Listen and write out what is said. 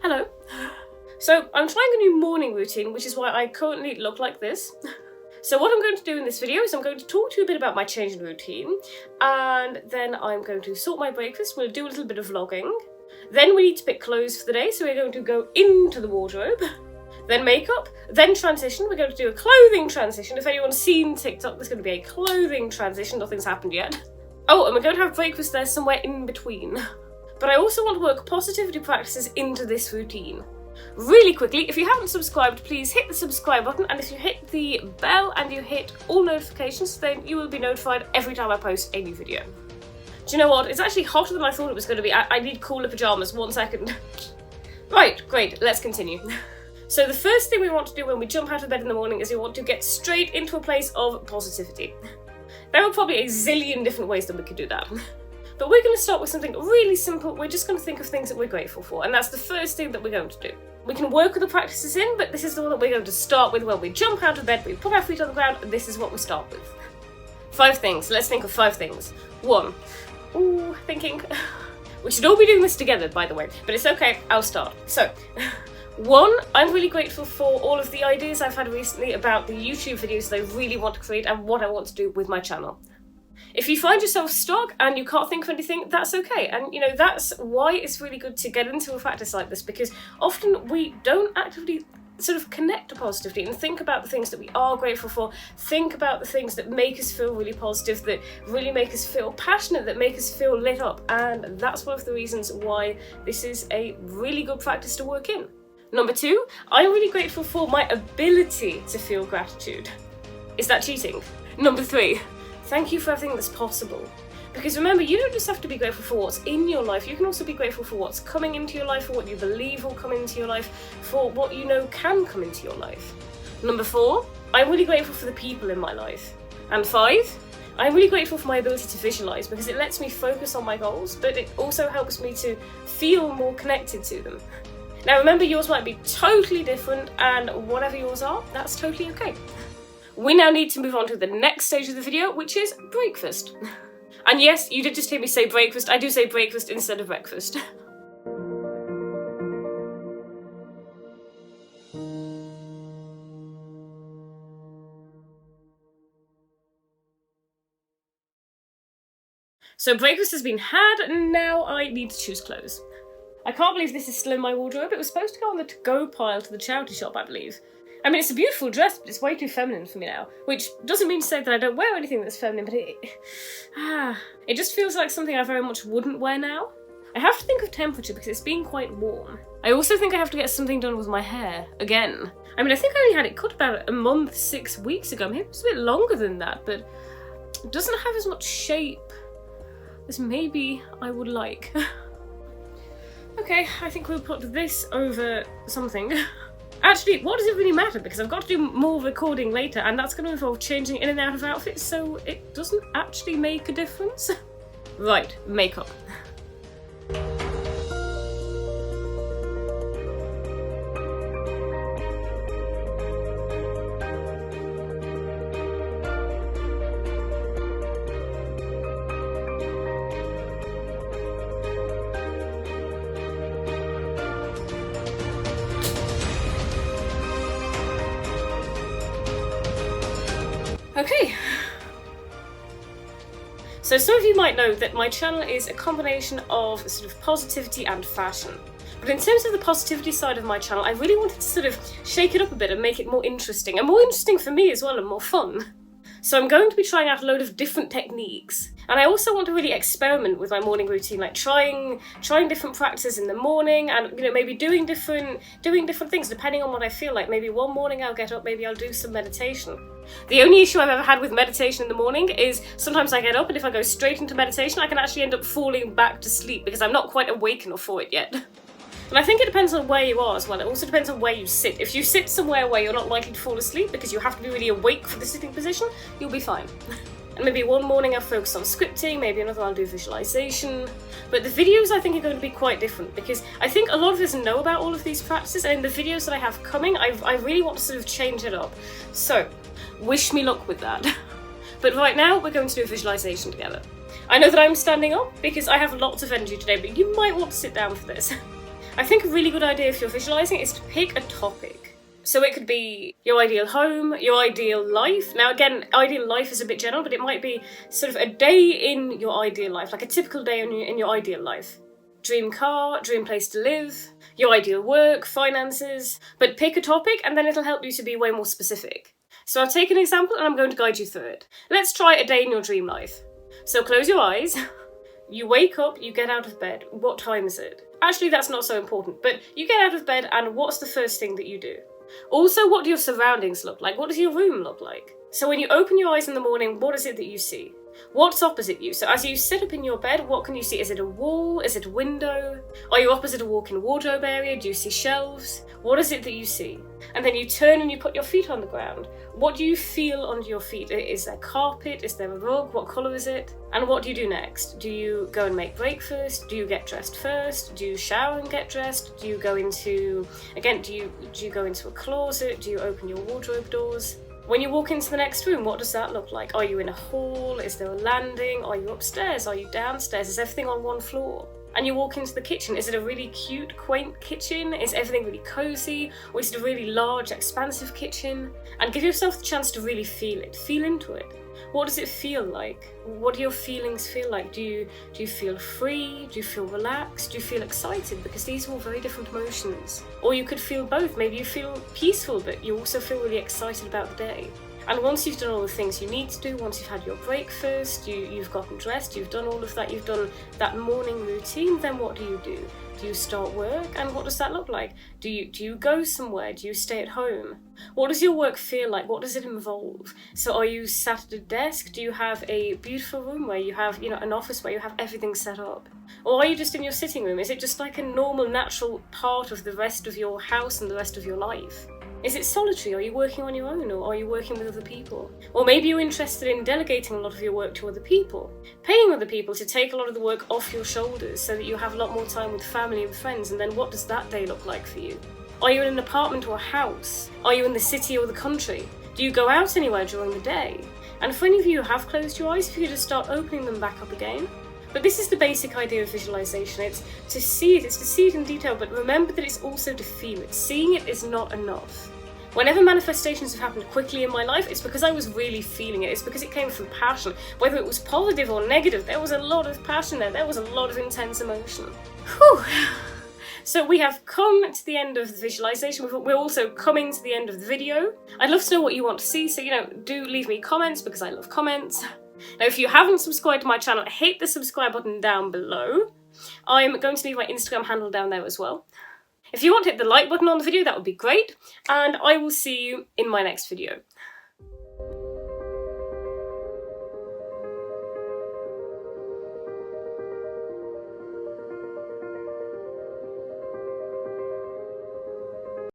Hello. So I'm trying a new morning routine, which is why I currently look like this. So what I'm going to do in this video is I'm going to talk to you a bit about my change in routine, and then I'm going to sort my breakfast. We'll do a little bit of vlogging. Then we need to pick clothes for the day, so we're going to go into the wardrobe. Then makeup, then transition. We're going to do a clothing transition. If anyone's seen TikTok, there's going to be a clothing transition. Nothing's happened yet. Oh, and we're going to have breakfast there somewhere in between. But I also want to work positivity practices into this routine. Really quickly, if you haven't subscribed, please hit the subscribe button, and if you hit the bell and you hit all notifications, then you will be notified every time I post a new video. Do you know what? It's actually hotter than I thought it was going to be. I need cooler pyjamas. 1 second. Right, great, let's continue. So the first thing we want to do when we jump out of bed in the morning is we want to get straight into a place of positivity. There are probably a zillion different ways that we could do that. But we're going to start with something really simple. We're just going to think of things that we're grateful for, and that's the first thing that we're going to do. We can work with the practices in, but this is the one that we're going to start with. When we jump out of bed, we put our feet on the ground, and this is what we start with. 5 things. Let's think of 5 things. 1. Ooh, thinking. We should all be doing this together, by the way, but it's okay, I'll start. So, 1, I'm really grateful for all of the ideas I've had recently about the YouTube videos that I really want to create and what I want to do with my channel. If you find yourself stuck and you can't think of anything, that's okay. And you know, that's why it's really good to get into a practice like this, because often we don't actively sort of connect to positivity and think about the things that we are grateful for, think about the things that make us feel really positive, that really make us feel passionate, that make us feel lit up. And that's one of the reasons why this is a really good practice to work in. Number 2, I'm really grateful for my ability to feel gratitude. Is that cheating? Number 3, thank you for everything that's possible. Because remember, you don't just have to be grateful for what's in your life, you can also be grateful for what's coming into your life, for what you believe will come into your life, for what you know can come into your life. Number 4, I'm really grateful for the people in my life. And 5, I'm really grateful for my ability to visualise, because it lets me focus on my goals, but it also helps me to feel more connected to them. Now remember, yours might be totally different, and whatever yours are, that's totally okay. We now need to move on to the next stage of the video, which is breakfast. And yes, you did just hear me say breakfast. I do say breakfast instead of breakfast. So breakfast has been had, and now I need to choose clothes. I can't believe this is still in my wardrobe. It was supposed to go on the to-go pile to the charity shop, I believe. I mean, it's a beautiful dress, but it's way too feminine for me now. Which doesn't mean to say that I don't wear anything that's feminine, but it just feels like something I very much wouldn't wear now. I have to think of temperature because it's been quite warm. I also think I have to get something done with my hair, again. I mean, I think I only had it cut about a month, 6 weeks ago. Maybe it's a bit longer than that, but it doesn't have as much shape as maybe I would like. Okay, I think we'll put this over something. Actually, what does it really matter? Because I've got to do more recording later, and that's going to involve changing in and out of outfits, so it doesn't actually make a difference. Right, makeup. Okay, so some of you might know that my channel is a combination of sort of positivity and fashion. But in terms of the positivity side of my channel, I really wanted to sort of shake it up a bit and make it more interesting, and more interesting for me as well, and more fun. So I'm going to be trying out a load of different techniques. And I also want to really experiment with my morning routine, like trying different practices in the morning, and you know, maybe doing different things depending on what I feel like. Maybe one morning I'll get up, maybe I'll do some meditation. The only issue I've ever had with meditation in the morning is sometimes I get up, and if I go straight into meditation, I can actually end up falling back to sleep because I'm not quite awake enough for it yet. And I think it depends on where you are as well. It also depends on where you sit. If you sit somewhere where you're not likely to fall asleep because you have to be really awake for the sitting position, you'll be fine. And maybe one morning I'll focus on scripting, maybe another I'll do visualization. But the videos I think are going to be quite different, because I think a lot of us know about all of these practices, and in the videos that I have coming, I really want to sort of change it up. So, wish me luck with that. But right now, we're going to do a visualization together. I know that I'm standing up because I have lots of energy today, but you might want to sit down for this. I think a really good idea if you're visualising is to pick a topic. So it could be your ideal home, your ideal life. Now again, ideal life is a bit general, but it might be sort of a day in your ideal life, like a typical day in your ideal life. Dream car, dream place to live, your ideal work, finances. But pick a topic and then it'll help you to be way more specific. So I'll take an example and I'm going to guide you through it. Let's try a day in your dream life. So close your eyes. You wake up, you get out of bed. What time is it? Actually, that's not so important, but you get out of bed and what's the first thing that you do? Also, what do your surroundings look like? What does your room look like? So when you open your eyes in the morning, what is it that you see? What's opposite you? So as you sit up in your bed, what can you see? Is it a wall? Is it a window? Are you opposite a walk-in wardrobe area? Do you see shelves? What is it that you see? And then you turn and you put your feet on the ground. What do you feel under your feet? Is there carpet? Is there a rug? What colour is it? And what do you do next? Do you go and make breakfast? Do you get dressed first? Do you shower and get dressed? Do you go into, again, do you go into a closet? Do you open your wardrobe doors? When you walk into the next room, what does that look like? Are you in a hall? Is there a landing? Are you upstairs? Are you downstairs? Is everything on one floor? And you walk into the kitchen. Is it a really cute, quaint kitchen? Is everything really cozy? Or is it a really large, expansive kitchen? And give yourself the chance to really feel it. Feel into it. What does it feel like? What do your feelings feel like? Do you feel free? Do you feel relaxed? Do you feel excited? Because these are all very different emotions. Or you could feel both. Maybe you feel peaceful, but you also feel really excited about the day. And once you've done all the things you need to do, once you've had your breakfast, you've gotten dressed, you've done all of that, you've done that morning routine, then what do? Do you start work? And what does that look like? Do you go somewhere? Do you stay at home? What does your work feel like? What does it involve? So are you sat at a desk? Do you have a beautiful room where you have, an office where you have everything set up? Or are you just in your sitting room? Is it just like a normal, natural part of the rest of your house and the rest of your life? Is it solitary? Are you working on your own, or are you working with other people? Or maybe you're interested in delegating a lot of your work to other people, paying other people to take a lot of the work off your shoulders so that you have a lot more time with family and friends, and then what does that day look like for you? Are you in an apartment or a house? Are you in the city or the country? Do you go out anywhere during the day? And for any of you who have closed your eyes, if you could just start opening them back up again. But this is the basic idea of visualization. It's to see it in detail, but remember that it's also to feel it. Seeing it is not enough. Whenever manifestations have happened quickly in my life, it's because I was really feeling it. It's because it came from passion. Whether it was positive or negative, there was a lot of passion there. There was a lot of intense emotion. Whew. So we have come to the end of the visualization. We're also coming to the end of the video. I'd love to know what you want to see, so do leave me comments because I love comments. Now if you haven't subscribed to my channel, hit the subscribe button down below. I'm going to leave my Instagram handle down there as well. If you want to hit the like button on the video, that would be great, and I will see you in my next video.